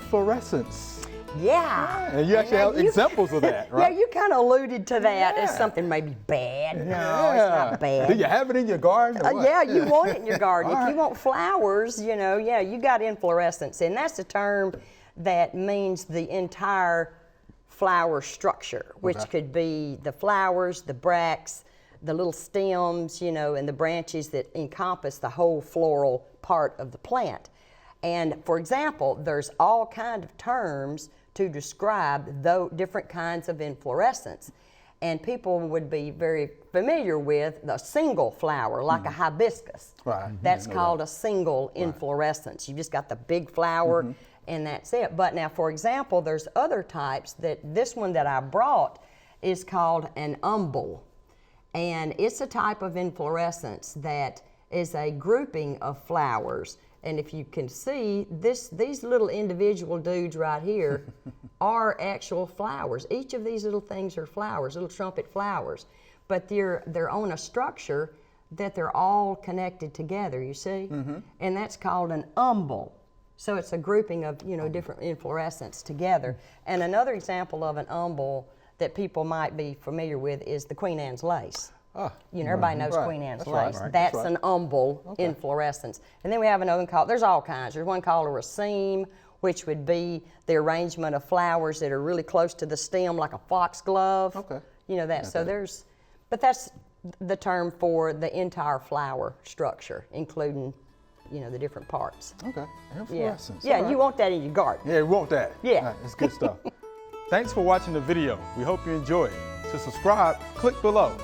inflorescence. Yeah. And you actually have examples of that, right? Yeah, you kind of alluded to that as something maybe bad. No, it's not bad. Do you have it in your garden? Or what? Yeah, you want it in your garden. If you want flowers, you know, yeah, you got inflorescence. And that's a term that means the entire flower structure, which could be the flowers, the bracts, the little stems, you know, and the branches that encompass the whole floral part of the plant. And for example, there's all kinds of terms to describe different kinds of inflorescence. And people would be very familiar with the single flower, like a hibiscus. Right. That's called a single inflorescence. You've just got the big flower and that's it. But now, for example, there's other types. This one that I brought is called an umbel. And it's a type of inflorescence that is a grouping of flowers. And if you can see, these little individual dudes right here are actual flowers. Each of these little things are flowers, little trumpet flowers. But they're on a structure that they're all connected together, you see? And that's called an umbel. So it's a grouping of, you know, different inflorescence together. And another example of an umbel that people might be familiar with is the Queen Anne's lace. You know, everybody knows Queen Anne's lace. That's an umbel inflorescence. And then we have another one called, there's all kinds. There's one called a raceme, which would be the arrangement of flowers that are really close to the stem, like a foxglove. You know that. So but that's the term for the entire flower structure, including, you know, the different parts. Inflorescence. Yeah, you want that in your garden. Yeah, you want that. Yeah. It's good stuff. Thanks for watching the video. We hope you enjoyed. To subscribe, click below.